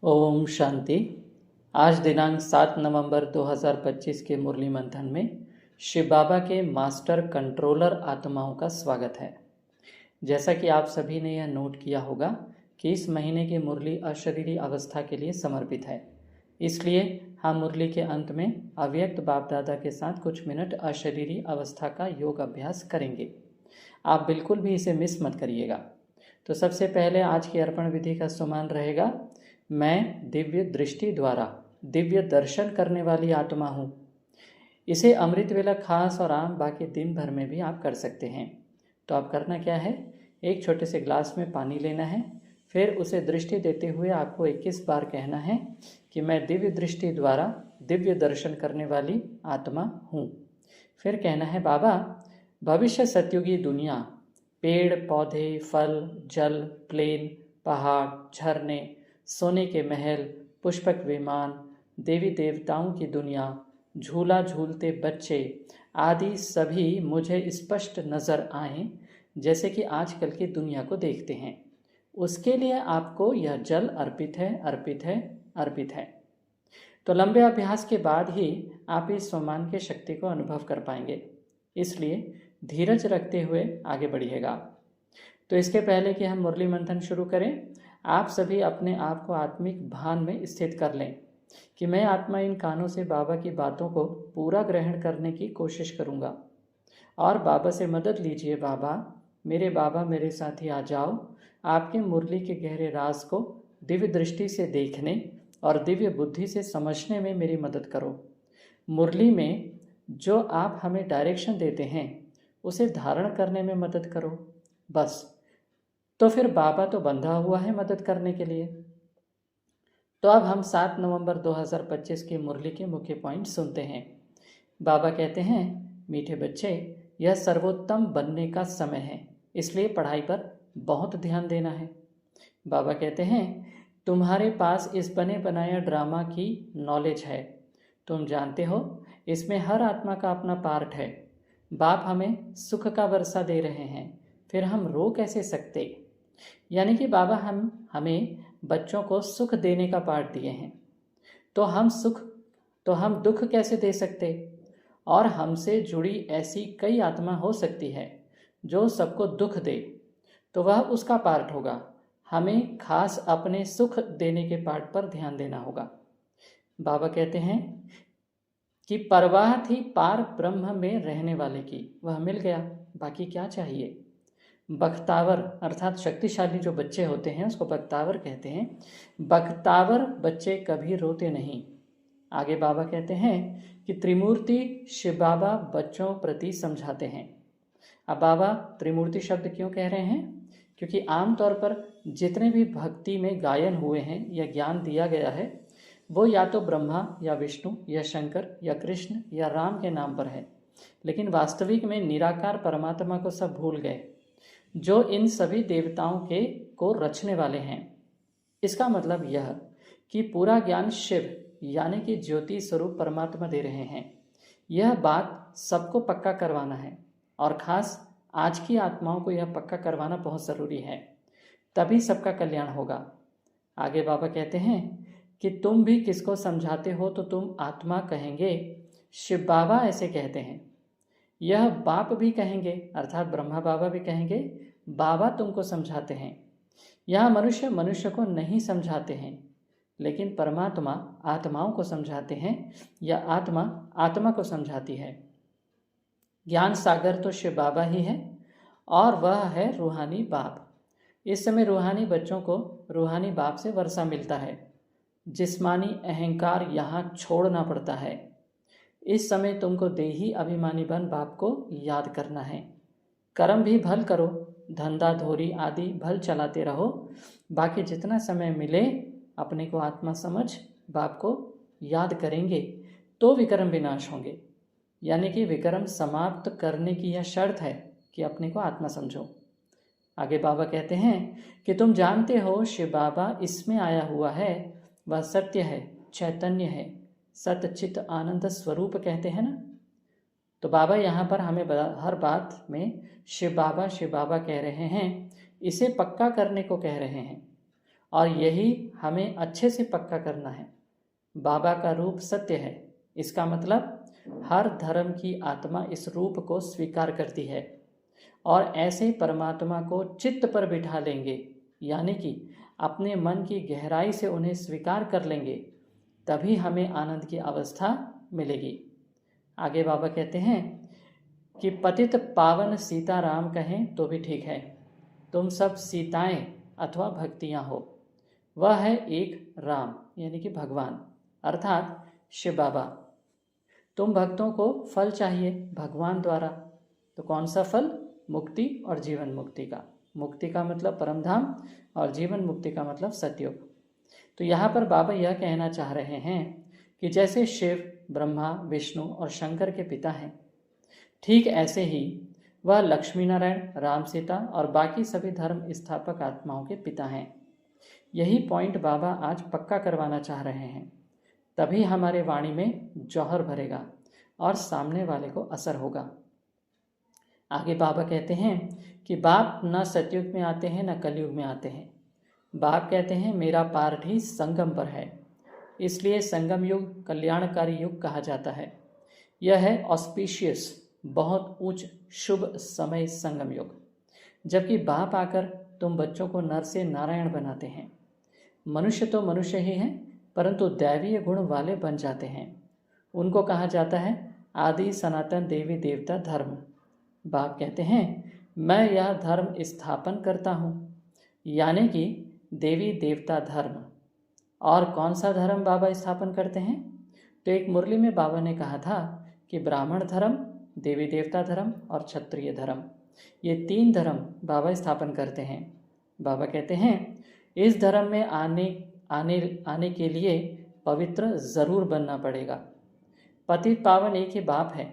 ओम शांति। आज दिनांक 7 नवंबर 2025 के मुरली मंथन में शिव बाबा के मास्टर कंट्रोलर आत्माओं का स्वागत है। जैसा कि आप सभी ने यह नोट किया होगा कि इस महीने की मुरली अशरीरी अवस्था के लिए समर्पित है, इसलिए हम मुरली के अंत में अव्यक्त बाप दादा के साथ कुछ मिनट अशरीरी अवस्था का योग अभ्यास करेंगे। आप बिल्कुल भी इसे मिस मत करिएगा। तो सबसे पहले आज की अर्पण विधि का सुमान रहेगा। मैं दिव्य दृष्टि द्वारा दिव्य दर्शन करने वाली आत्मा हूँ। इसे अमृत वेला खास और आम बाकी दिन भर में भी आप कर सकते हैं। तो आप करना क्या है, एक छोटे से ग्लास में पानी लेना है, फिर उसे दृष्टि देते हुए आपको 21 बार कहना है कि मैं दिव्य दृष्टि द्वारा दिव्य दर्शन करने वाली आत्मा हूँ। फिर कहना है, बाबा भविष्य सतयुगी दुनिया, पेड़ पौधे, फल, जल, प्लेन, पहाड़, झरने, सोने के महल, पुष्पक विमान, देवी देवताओं की दुनिया, झूला झूलते बच्चे आदि सभी मुझे स्पष्ट नज़र आएं, जैसे कि आजकल की दुनिया को देखते हैं। उसके लिए आपको यह जल अर्पित है, अर्पित है, अर्पित है। तो लंबे अभ्यास के बाद ही आप इस सम्मान की शक्ति को अनुभव कर पाएंगे, इसलिए धीरज रखते हुए आगे बढ़िएगा। तो इसके पहले कि हम मुरली मंथन शुरू करें, आप सभी अपने आप को आत्मिक भान में स्थित कर लें कि मैं आत्मा इन कानों से बाबा की बातों को पूरा ग्रहण करने की कोशिश करूँगा। और बाबा से मदद लीजिए। बाबा मेरे साथ ही आ जाओ। आपके मुरली के गहरे राज को दिव्य दृष्टि से देखने और दिव्य बुद्धि से समझने में मेरी मदद करो। मुरली में जो आप हमें डायरेक्शन देते हैं उसे धारण करने में मदद करो। बस, तो फिर बाबा तो बंधा हुआ है मदद करने के लिए। तो अब हम 7 नवंबर 2025 की मुरली के मुख्य पॉइंट सुनते हैं। बाबा कहते हैं, मीठे बच्चे, यह सर्वोत्तम बनने का समय है, इसलिए पढ़ाई पर बहुत ध्यान देना है। बाबा कहते हैं, तुम्हारे पास इस बने बनाया ड्रामा की नॉलेज है। तुम जानते हो इसमें हर आत्मा का अपना पार्ट है। बाप हमें सुख का वर्षा दे रहे हैं, फिर हम रो कैसे सकते। यानी कि बाबा हमें बच्चों को सुख देने का पाठ दिए हैं, तो हम दुख कैसे दे सकते। और हमसे जुड़ी ऐसी कई आत्मा हो सकती है जो सबको दुख दे, तो वह उसका पार्ट होगा। हमें खास अपने सुख देने के पार्ट पर ध्यान देना होगा। बाबा कहते हैं कि परवाह थी पार ब्रह्म में रहने वाले की, वह मिल गया, बाकी क्या चाहिए। बख्तावर अर्थात शक्तिशाली जो बच्चे होते हैं उसको बख्तावर कहते हैं। बख्तावर बच्चे कभी रोते नहीं। आगे बाबा कहते हैं कि त्रिमूर्ति शिव बाबा बच्चों प्रति समझाते हैं। अब बाबा त्रिमूर्ति शब्द क्यों कह रहे हैं, क्योंकि आमतौर पर जितने भी भक्ति में गायन हुए हैं या ज्ञान दिया गया है वो या तो ब्रह्मा या विष्णु या शंकर या कृष्ण या राम के नाम पर है, लेकिन वास्तविक में निराकार परमात्मा को सब भूल गए जो इन सभी देवताओं के को रचने वाले हैं। इसका मतलब यह कि पूरा ज्ञान शिव यानी कि ज्योति स्वरूप परमात्मा दे रहे हैं। यह बात सबको पक्का करवाना है और खास आज की आत्माओं को यह पक्का करवाना बहुत ज़रूरी है, तभी सबका कल्याण होगा। आगे बाबा कहते हैं कि तुम भी किसको समझाते हो तो तुम आत्मा कहेंगे। शिव बाबा ऐसे कहते हैं। यह बाप भी कहेंगे अर्थात ब्रह्मा बाबा भी कहेंगे, बाबा तुमको समझाते हैं। यहाँ मनुष्य मनुष्य को नहीं समझाते हैं, लेकिन परमात्मा आत्माओं को समझाते हैं या आत्मा आत्मा को समझाती है। ज्ञान सागर तो शिव बाबा ही है और वह है रूहानी बाप। इस समय रूहानी बच्चों को रूहानी बाप से वर्षा मिलता है। जिस्मानी अहंकार यहाँ छोड़ना पड़ता है। इस समय तुमको देही अभिमानी बन बाप को याद करना है। कर्म भी भल करो, धंधा धोरी आदि भल चलाते रहो। बाकी जितना समय मिले अपने को आत्मा समझ बाप को याद करेंगे तो विक्रम विनाश होंगे। यानी कि विक्रम समाप्त करने की यह शर्त है कि अपने को आत्मा समझो। आगे बाबा कहते हैं कि तुम जानते हो शिव बाबा इसमें आया हुआ है, वह सत्य है, चैतन्य है, सतचित आनंद स्वरूप कहते हैं ना। तो बाबा यहाँ पर हमें हर बात में शिव बाबा कह रहे हैं, इसे पक्का करने को कह रहे हैं। और यही हमें अच्छे से पक्का करना है। बाबा का रूप सत्य है, इसका मतलब हर धर्म की आत्मा इस रूप को स्वीकार करती है और ऐसे परमात्मा को चित्त पर बिठा लेंगे, यानी कि अपने मन की गहराई से उन्हें स्वीकार कर लेंगे, तभी हमें आनंद की अवस्था मिलेगी। आगे बाबा कहते हैं कि पतित पावन सीताराम कहें तो भी ठीक है, तुम सब सीताएं अथवा भक्तियां हो। वह है एक राम यानी कि भगवान अर्थात शिव बाबा। तुम भक्तों को फल चाहिए भगवान द्वारा, तो कौन सा फल? मुक्ति और जीवन मुक्ति का। मुक्ति का मतलब परमधाम और जीवन मुक्ति का मतलब सतयुग। तो यहाँ पर बाबा यह कहना चाह रहे हैं कि जैसे शिव ब्रह्मा विष्णु और शंकर के पिता हैं, ठीक ऐसे ही वह लक्ष्मी नारायण, राम सीता और बाकी सभी धर्म स्थापक आत्माओं के पिता हैं। यही पॉइंट बाबा आज पक्का करवाना चाह रहे हैं, तभी हमारे वाणी में जौहर भरेगा और सामने वाले को असर होगा। आगे बाबा कहते हैं कि बाप न सतयुग में आते हैं न कलयुग में आते हैं। बाप कहते हैं मेरा पार्ट ही संगम पर है, इसलिए संगम युग कल्याणकारी युग कहा जाता है। यह है ऑस्पिशियस, बहुत उच्च शुभ समय संगम युग। जबकि बाप आकर तुम बच्चों को नर से नारायण बनाते हैं। मनुष्य तो मनुष्य ही हैं, परंतु दैवीय गुण वाले बन जाते हैं। उनको कहा जाता है आदि सनातन देवी देवता धर्म। बाप कहते हैं मैं यह धर्म स्थापन करता हूँ, यानी कि देवी देवता धर्म। और कौन सा धर्म बाबा स्थापन करते हैं? तो एक मुरली में बाबा ने कहा था कि ब्राह्मण धर्म, देवी देवता धर्म और क्षत्रिय धर्म, ये 3 धर्म बाबा स्थापन करते हैं। बाबा कहते हैं इस धर्म में आने के लिए पवित्र जरूर बनना पड़ेगा। पतित पावन एक ही बाप है,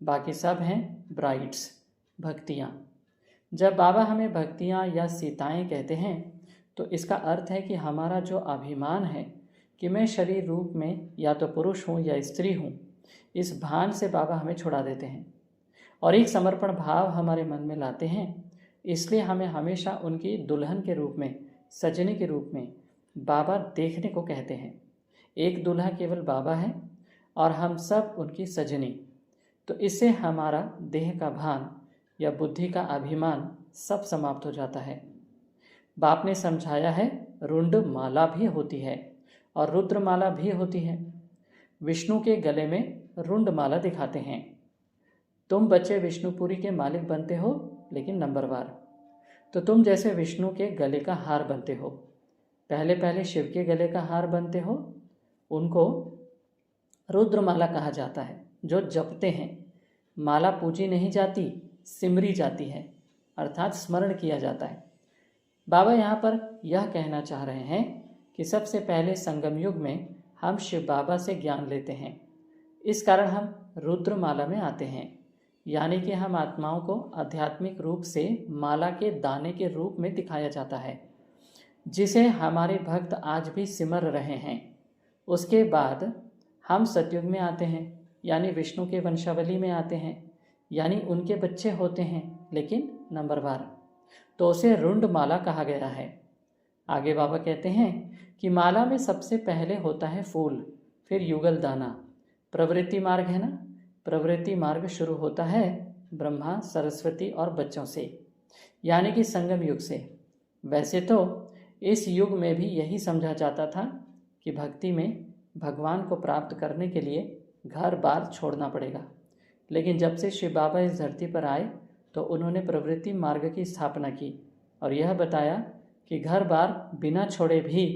बाकी सब हैं ब्राइड्स, भक्तियाँ। जब बाबा हमें भक्तियाँ या सीताएं कहते हैं तो इसका अर्थ है कि हमारा जो अभिमान है कि मैं शरीर रूप में या तो पुरुष हूँ या स्त्री हूँ, इस भान से बाबा हमें छुड़ा देते हैं और एक समर्पण भाव हमारे मन में लाते हैं। इसलिए हमें हमेशा उनकी दुल्हन के रूप में, सजने के रूप में बाबा देखने को कहते हैं। एक दूल्हा केवल बाबा है और हम सब उनकी सजनी। तो इससे हमारा देह का भान या बुद्धि का अभिमान सब समाप्त हो जाता है। बाप ने समझाया है रुंड माला भी होती है और रुद्र माला भी होती है। विष्णु के गले में रुंड माला दिखाते हैं। तुम बच्चे विष्णुपुरी के मालिक बनते हो, लेकिन नंबरवार। तो तुम जैसे विष्णु के गले का हार बनते हो, पहले पहले शिव के गले का हार बनते हो, उनको रुद्रमाला कहा जाता है। जो जपते हैं, माला पूजी नहीं जाती, सिमरी जाती है, अर्थात स्मरण किया जाता है। बाबा यहाँ पर यह कहना चाह रहे हैं कि सबसे पहले संगम युग में हम शिव बाबा से ज्ञान लेते हैं, इस कारण हम रुद्रमाला में आते हैं, यानी कि हम आत्माओं को आध्यात्मिक रूप से माला के दाने के रूप में दिखाया जाता है, जिसे हमारे भक्त आज भी सिमर रहे हैं। उसके बाद हम सतयुग में आते हैं, यानी विष्णु के वंशावली में आते हैं, यानी उनके बच्चे होते हैं, लेकिन नंबरवार। तो उसे रुंड माला कहा गया है। आगे बाबा कहते हैं कि माला में सबसे पहले होता है फूल, फिर युगल दाना। प्रवृत्ति मार्ग है ना, प्रवृत्ति मार्ग शुरू होता है ब्रह्मा, सरस्वती और बच्चों से, यानी कि संगम युग से। वैसे तो इस युग में भी यही समझा जाता था कि भक्ति में भगवान को प्राप्त करने के लिए घर बार छोड़ना पड़ेगा, लेकिन जब से शिव बाबा इस धरती पर आए तो उन्होंने प्रवृत्ति मार्ग की स्थापना की और यह बताया कि घर बार बिना छोड़े भी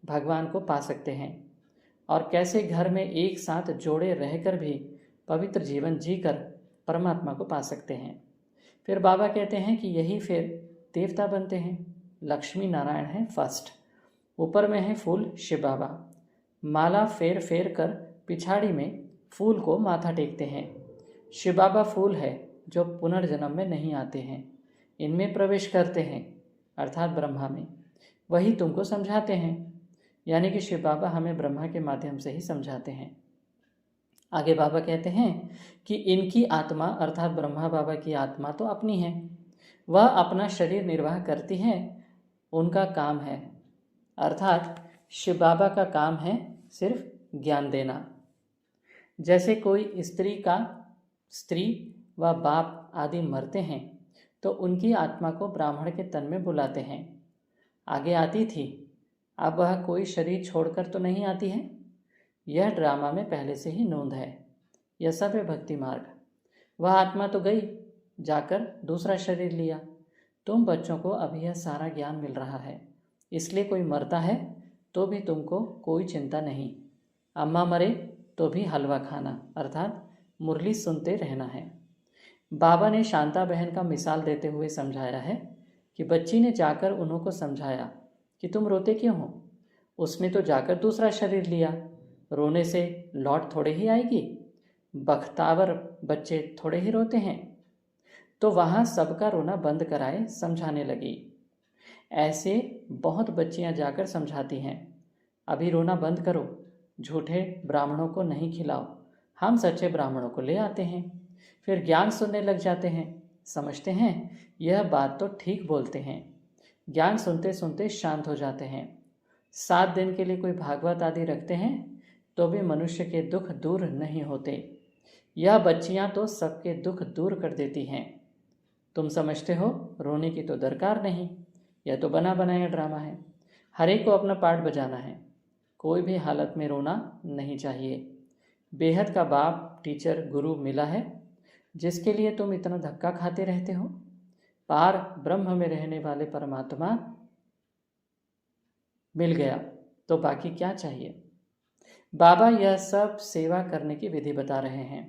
भगवान को पा सकते हैं और कैसे घर में एक साथ जोड़े रहकर भी पवित्र जीवन जीकर परमात्मा को पा सकते हैं। फिर बाबा कहते हैं कि यही फिर देवता बनते हैं। लक्ष्मी नारायण है फर्स्ट, ऊपर में है फूल शिव बाबा। माला फेर फेर कर पिछाड़ी में फूल को माथा टेकते हैं। शिव बाबा फूल है जो पुनर्जन्म में नहीं आते हैं, इनमें प्रवेश करते हैं, अर्थात ब्रह्मा में। वही तुमको समझाते हैं, यानी कि शिव बाबा हमें ब्रह्मा के माध्यम से ही समझाते हैं। आगे बाबा कहते हैं कि इनकी आत्मा अर्थात ब्रह्मा बाबा की आत्मा तो अपनी है, वह अपना शरीर निर्वाह करती है, उनका काम है अर्थात शिव बाबा का काम है सिर्फ ज्ञान देना। जैसे कोई स्त्री व बाप आदि मरते हैं तो उनकी आत्मा को ब्राह्मण के तन में बुलाते हैं। आगे आती थी, अब वह कोई शरीर छोड़कर तो नहीं आती है। यह ड्रामा में पहले से ही नोंद है। यह सब है भक्ति मार्ग। वह आत्मा तो गई, जाकर दूसरा शरीर लिया। तुम बच्चों को अभी यह सारा ज्ञान मिल रहा है, इसलिए कोई मरता है तो भी तुमको कोई चिंता नहीं। अम्मा मरे तो भी हलवा खाना, अर्थात मुरली सुनते रहना है। बाबा ने शांता बहन का मिसाल देते हुए समझाया है कि बच्ची ने जाकर उन्होंने समझाया कि तुम रोते क्यों हो, उसने तो जाकर दूसरा शरीर लिया, रोने से लौट थोड़े ही आएगी, बख्तावर बच्चे थोड़े ही रोते हैं। तो वहाँ सबका रोना बंद कराए समझाने लगी। ऐसे बहुत बच्चियाँ जाकर समझाती हैं, अभी रोना बंद करो, झूठे ब्राह्मणों को नहीं खिलाओ, हम सच्चे ब्राह्मणों को ले आते हैं। फिर ज्ञान सुनने लग जाते हैं, समझते हैं यह बात तो ठीक बोलते हैं। ज्ञान सुनते सुनते शांत हो जाते हैं। 7 दिन के लिए कोई भागवत आदि रखते हैं तो भी मनुष्य के दुख दूर नहीं होते। यह बच्चियां तो सबके दुख दूर कर देती हैं। तुम समझते हो रोने की तो दरकार नहीं, यह तो बना बनाया ड्रामा है। हर एक को अपना पार्ट बजाना है, कोई भी हालत में रोना नहीं चाहिए। बेहद का बाप, टीचर, गुरु मिला है जिसके लिए तुम इतना धक्का खाते रहते हो। पार ब्रह्म में रहने वाले परमात्मा मिल गया तो बाकी क्या चाहिए। बाबा यह सब सेवा करने की विधि बता रहे हैं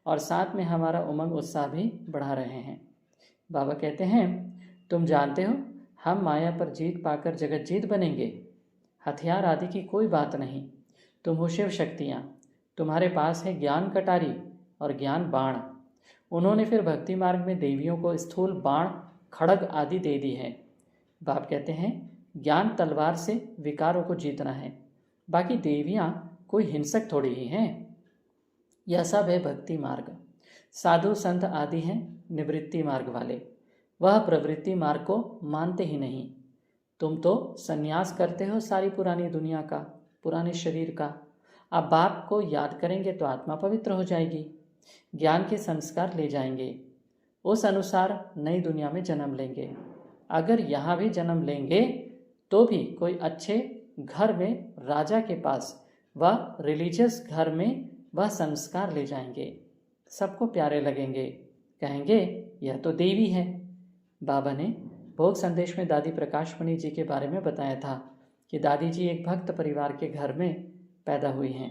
और साथ में हमारा उमंग उत्साह भी बढ़ा रहे हैं। बाबा कहते हैं, तुम जानते हो हम माया पर जीत पाकर जगत जीत बनेंगे। हथियार आदि की कोई बात नहीं, तुम हो शिव शक्तियाँ, तुम्हारे पास है ज्ञान कटारी और ज्ञान बाण। उन्होंने फिर भक्ति मार्ग में देवियों को स्थूल बाण, खड़ग आदि दे दी है। बाप कहते हैं ज्ञान तलवार से विकारों को जीतना है, बाकी देवियाँ कोई हिंसक थोड़ी ही हैं। यह सब है भक्ति मार्ग। साधु संत आदि हैं निवृत्ति मार्ग वाले, वह प्रवृत्ति मार्ग को मानते ही नहीं। तुम तो संन्यास करते हो सारी पुरानी दुनिया का, पुराने शरीर का। अब बाप को याद करेंगे तो आत्मा पवित्र हो जाएगी, ज्ञान के संस्कार ले जाएंगे, उस अनुसार नई दुनिया में जन्म लेंगे। अगर यहाँ भी जन्म लेंगे तो भी कोई अच्छे घर में राजा के पास व रिलीजियस घर में वह संस्कार ले जाएंगे, सबको प्यारे लगेंगे, कहेंगे यह तो देवी है। बाबा ने भोग संदेश में दादी प्रकाशमणि जी के बारे में बताया था कि दादी जी एक भक्त परिवार के घर में पैदा हुई हैं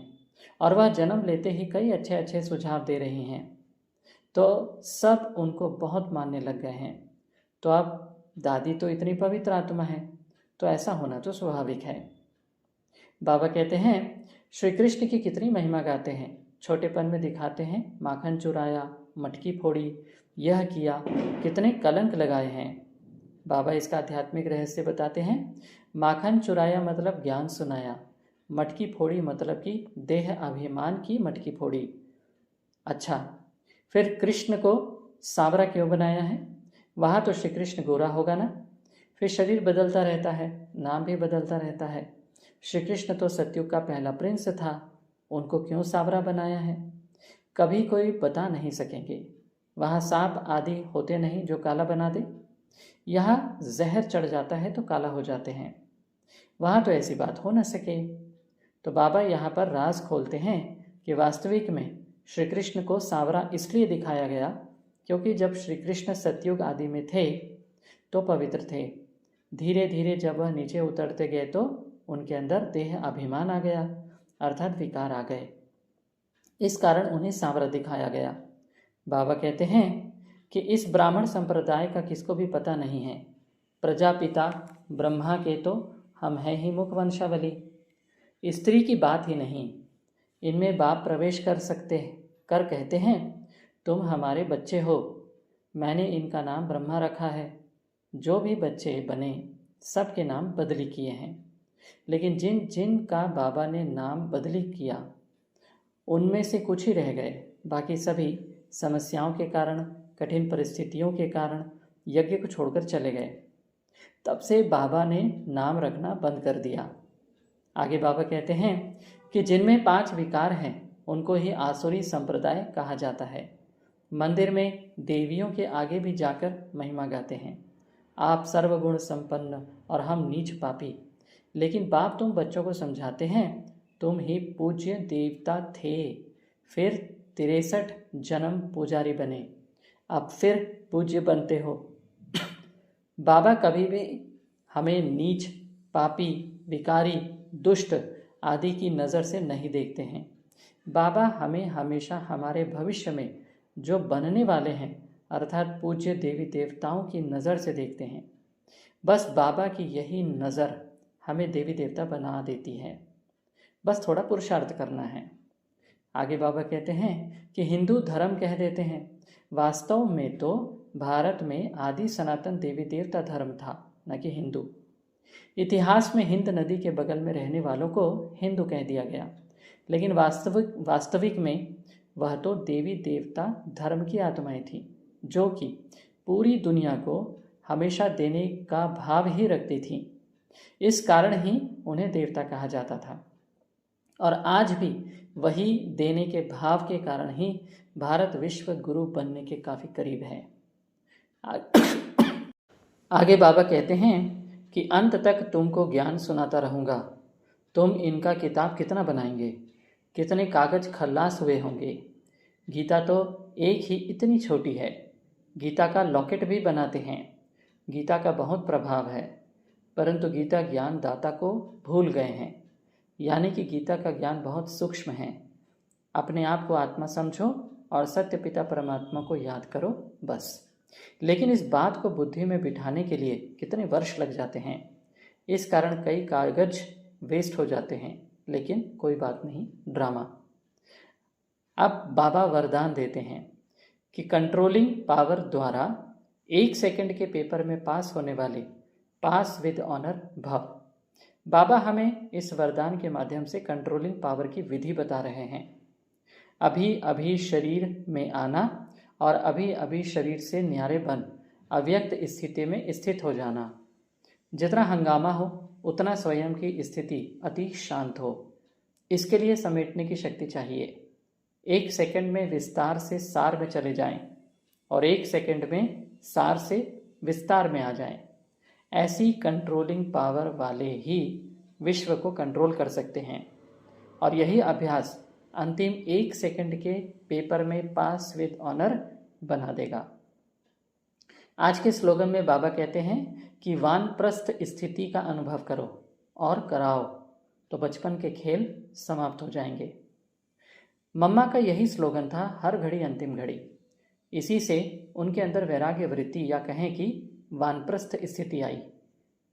और वह जन्म लेते ही कई अच्छे अच्छे सुझाव दे रही हैं, तो सब उनको बहुत मानने लग गए हैं। तो अब दादी तो इतनी पवित्र आत्मा है, तो ऐसा होना तो स्वाभाविक है। बाबा कहते हैं श्री कृष्ण की कितनी महिमा गाते हैं, छोटेपन में दिखाते हैं माखन चुराया, मटकी फोड़ी, यह किया, कितने कलंक लगाए हैं। बाबा इसका आध्यात्मिक रहस्य बताते हैं, माखन चुराया मतलब ज्ञान सुनाया, मटकी फोड़ी मतलब कि देह अभिमान की मटकी फोड़ी। अच्छा, फिर कृष्ण को सांवरा क्यों बनाया है? वहाँ तो श्री कृष्ण गोरा होगा ना। फिर शरीर बदलता रहता है, नाम भी बदलता रहता है। श्री कृष्ण तो सतयुग का पहला प्रिंस था, उनको क्यों सांवरा बनाया है? कभी कोई बता नहीं सकेंगे। वहाँ सांप आदि होते नहीं जो काला बना दे, यहाँ जहर चढ़ जाता है तो काला हो जाते हैं, वहाँ तो ऐसी बात हो न सके। तो बाबा यहाँ पर राज खोलते हैं कि वास्तविक में श्री कृष्ण को सांवरा इसलिए दिखाया गया क्योंकि जब श्री कृष्ण सतयुग आदि में थे तो पवित्र थे। धीरे धीरे जब वह नीचे उतरते गए तो उनके अंदर देह अभिमान आ गया, अर्थात विकार आ गए। इस कारण उन्हें सांवरा दिखाया गया। बाबा कहते हैं कि इस ब्राह्मण संप्रदाय का किसको भी पता नहीं है। प्रजापिता ब्रह्मा के तो हम हैं ही मुख वंशावली। स्त्री की बात ही नहीं, इनमें बाप प्रवेश कर कहते हैं तुम हमारे बच्चे हो। मैंने इनका नाम ब्रह्मा रखा है। जो भी बच्चे बने सबके नाम बदली किए हैं, लेकिन जिन जिन का बाबा ने नाम बदली किया उनमें से कुछ ही रह गए, बाकी सभी समस्याओं के कारण, कठिन परिस्थितियों के कारण यज्ञ को छोड़कर चले गए। तब से बाबा ने नाम रखना बंद कर दिया। आगे बाबा कहते हैं कि जिनमें 5 विकार हैं उनको ही आसुरी संप्रदाय कहा जाता है। मंदिर में देवियों के आगे भी जाकर महिमा गाते हैं, आप सर्वगुण संपन्न और हम नीच पापी। लेकिन बाप तुम बच्चों को समझाते हैं, तुम ही पूज्य देवता थे, फिर 63 जन्म पुजारी बने, अब फिर पूज्य बनते हो। बाबा कभी भी हमें नीच, पापी, विकारी, दुष्ट आदि की नज़र से नहीं देखते हैं। बाबा हमें हमेशा हमारे भविष्य में जो बनने वाले हैं अर्थात पूज्य देवी देवताओं की नज़र से देखते हैं। बस बाबा की यही नज़र हमें देवी देवता बना देती है, बस थोड़ा पुरुषार्थ करना है। आगे बाबा कहते हैं कि हिंदू धर्म कह देते हैं, वास्तव में तो भारत में आदि सनातन देवी देवता धर्म था, न कि हिंदू। इतिहास में हिंद नदी के बगल में रहने वालों को हिंदू कह दिया गया, लेकिन वास्तविक में वह तो देवी देवता धर्म की आत्माएं थीं, जो कि पूरी दुनिया को हमेशा देने का भाव ही रखती थीं। इस कारण ही उन्हें देवता कहा जाता था, और आज भी वही देने के भाव के कारण ही भारत विश्व गुरु बनने के काफ़ी करीब है। आगे बाबा कहते हैं कि अंत तक तुमको ज्ञान सुनाता रहूँगा, तुम इनका किताब कितना बनाएंगे, कितने कागज खल्लास हुए होंगे। गीता तो एक ही इतनी छोटी है, गीता का लॉकेट भी बनाते हैं। गीता का बहुत प्रभाव है, परंतु गीता ज्ञान दाता को भूल गए हैं, यानी कि गीता का ज्ञान बहुत सूक्ष्म है। अपने आप को आत्मा समझो और सत्य पिता परमात्मा को याद करो, बस। लेकिन इस बात को बुद्धि में बिठाने के लिए कितने वर्ष लग जाते हैं, इस कारण कई कागज वेस्ट हो जाते हैं, लेकिन कोई बात नहीं, ड्रामा। अब बाबा वरदान देते हैं कि कंट्रोलिंग पावर द्वारा 1 सेकंड के पेपर में पास होने वाले पास विद ऑनर भव। बाबा हमें इस वरदान के माध्यम से कंट्रोलिंग पावर की विधि बता रहे हैं। अभी अभी शरीर में आना और अभी अभी शरीर से न्यारे बन अव्यक्त स्थिति में स्थित हो जाना। जितना हंगामा हो उतना स्वयं की स्थिति अति शांत हो। इसके लिए समेटने की शक्ति चाहिए। 1 सेकंड में विस्तार से सार में चले जाएं और 1 सेकंड में सार से विस्तार में आ जाएं। ऐसी कंट्रोलिंग पावर वाले ही विश्व को कंट्रोल कर सकते हैं, और यही अभ्यास अंतिम 1 सेकंड के पेपर में पास विद ऑनर बना देगा। आज के स्लोगन में बाबा कहते हैं कि वानप्रस्थ स्थिति का अनुभव करो और कराओ, तो बचपन के खेल समाप्त हो जाएंगे। मम्मा का यही स्लोगन था, हर घड़ी अंतिम घड़ी। इसी से उनके अंदर वैराग्य वृत्ति या कहें कि वानप्रस्थ स्थिति आई,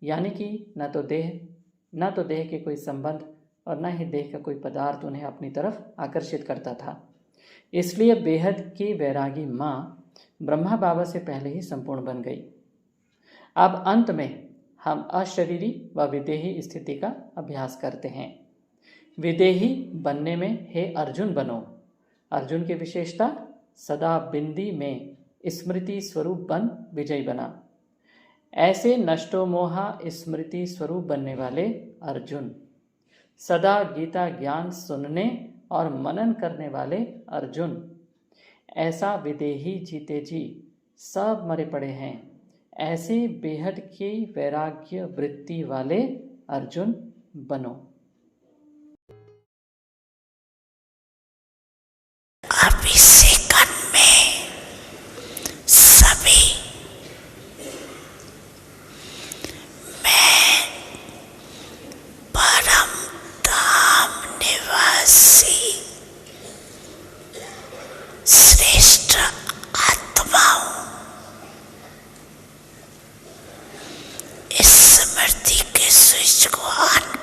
यानी कि न तो देह के कोई संबंध और न ही देह का कोई पदार्थ उन्हें अपनी तरफ आकर्षित करता था। इसलिए बेहद की वैरागी माँ ब्रह्मा बाबा से पहले ही संपूर्ण बन गई। अब अंत में हम अशरीरी व विदेही स्थिति का अभ्यास करते हैं। विदेही बनने में हे अर्जुन बनो। अर्जुन की विशेषता, सदा बिंदी में स्मृति स्वरूप बन विजयी बना। ऐसे नष्टो मोहा स्मृति स्वरूप बनने वाले अर्जुन, सदा गीता ज्ञान सुनने और मनन करने वाले अर्जुन, ऐसा विदेही जीते जी सब मरे पड़े हैं, ऐसे बेहद की वैराग्य वृत्ति वाले अर्जुन बनो। अभिषेकन में सभी मैं परम धाम निवासी श्रेष्ठ आत्मा हूँ। इस स्मृति के स्विच को ऑन